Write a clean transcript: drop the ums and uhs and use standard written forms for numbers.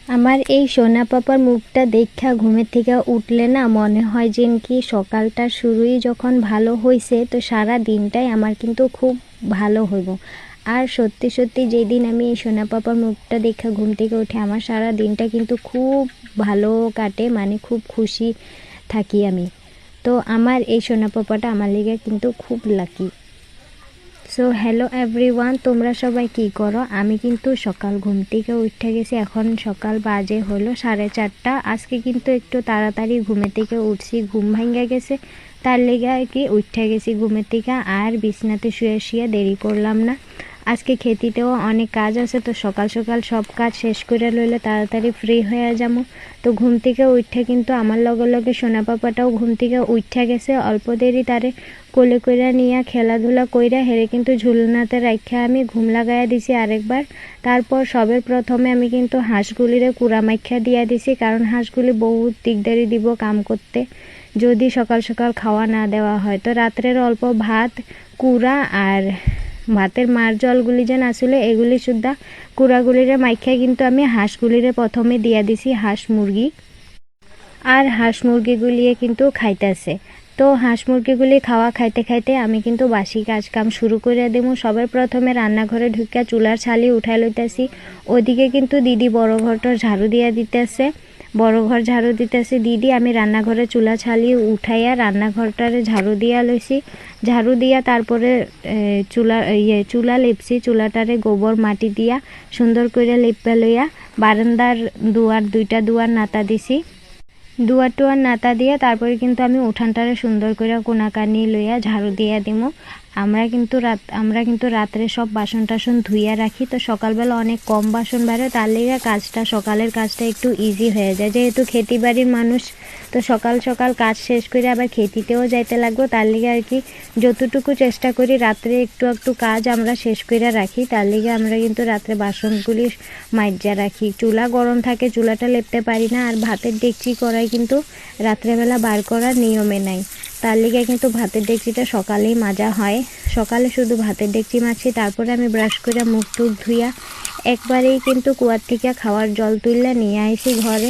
আমার এই সোনা পাপার মুখটা দেখা ঘুমের থেকে উঠলে না মনে হয় যেন কি সকালটা শুরুই যখন ভালো হয়েছে তো সারা দিনটাই আমার কিন্তু খুব ভালো হইব। আর সত্যি সত্যি যেদিন আমি এই সোনা পাপার মুখটা দেখা ঘুম থেকে উঠে আমার সারা দিনটা কিন্তু খুব ভালো কাটে, মানে খুব খুশি থাকি আমি। তো আমার এই সোনা পাপাটা আমার লেগে কিন্তু খুব লাকি। সো হ্যালো এভরিওয়ান, তোমরা সবাই কি করো? আমি কিন্তু সকাল ঘুম থেকে উঠে গেছি, এখন সকাল বাজে হলো 4:30। আজকে কিন্তু একটু তাড়াতাড়ি ঘুমের থেকে উঠছি, ঘুম ভাঙ্গা গেছে তার লেগে আর কি উঠে গেছি ঘুমের থেকে। আর বিছনাতে শুয়ে শুয়ে দেরি করলাম না, আজকে খেতিতেও অনেক কাজ আছে, তো সকাল সকাল সব কাজ শেষ করে লইলে তাড়াতাড়ি ফ্রি হয়ে যাবো। তো ঘুম থেকে উঠে কিন্তু আমার লগে লগে সোনা পাপাটাও ঘুম থেকে উঠে গেছে, অল্প দেরি তারে কোলে কইরা নিয়ে খেলাধুলা কইরা হেরে কিন্তু ঝুলনাতে রাখা আমি ঘুম লাগাইয়া দিছি আরেকবার। তারপর সবের প্রথমে আমি কিন্তু হাঁসগুলিরে কুড়া মাইখা দিয়া দিছি, কারণ হাঁসগুলি বহুত দিকদারি দিব কাম করতে যদি সকাল সকাল খাওয়া না দেওয়া হয়। তো রাত্রের অল্প ভাত কুড়া আর ভাতের মার জলগুলি যেন আসলে এগুলি সুদ্ধা কুড়াগুলিরে মাইখা কিন্তু আমি হাঁসগুলিরে প্রথমে দিয়া দিছি হাঁস মুরগি, আর হাঁস মুরগিগুলিয়ে কিন্তু খাইতেছে। তো হাঁস মুরগিগুলি খাওয়া খাইতে খাইতে আমি কিন্তু বাসি কাজ কাম শুরু করে দেবো। সবার প্রথমে রান্নাঘরে ঢুকিয়া চুলার ছালি উঠাই লইতেছি, ওদিকে কিন্তু দিদি বড় ঘরটার ঝাড়ু দিয়া দিতেছে, বড় ঘর ঝাড়ু দিতেছে দিদি। আমি রান্নাঘরে চুলা ছালি উঠাইয়া রান্নাঘরটারে ঝাড়ু দিয়া লইছি, ঝাড়ু দিয়া তারপরে চুলা লেপছি, চুলাটারে গোবর মাটি দিয়া সুন্দর করে লেপা লইয়া বারান্দার দুইটা দুয়ার নাতা দিছি, দুয়ার টুয়ার নাতা দিয়ে তারপরে কিন্তু আমি উঠানটারে সুন্দর করে কোনাকানি লইয়া ঝাড়ু দিয়া দিমু। আমরা কিন্তু রাত্রে সব বাসন টাসন ধুইয়া রাখি, তো সকালবেলা অনেক কম বাসন বাড়ে, তার লেগে কাজটা সকালের কাজটা একটু ইজি হয়ে যায়, যেহেতু খেতি বাড়ির মানুষ তো সকাল সকাল কাজ শেষ করে আবার খেতিতেও যাইতে লাগবো, তার লেগে আর কি যতটুকু চেষ্টা করি রাত্রে একটু একটু কাজ আমরা শেষ করে রাখি, তার লেগে আমরা কিন্তু রাত্রে বাসনগুলি মাইজা রাখি। চুলা গরম থাকে, চুলাটা লেপতে পারি না, আর ভাতের ডেকচি কড়াই কিন্তু রাত্রেবেলা বার করার নিয়মে নাই, তার লেগে কিন্তু ভাতের ডেকচিটা সকালেই মাজা হয়। সকালে শুধু ভাতের ডেকচি মাজছি, তারপরে আমি ব্রাশ করে মুখ টুক ধুইয়া একবারেই কিন্তু কুয়ার থেকে খাওয়ার জল তুললে নিয়ে আইসি ঘরে।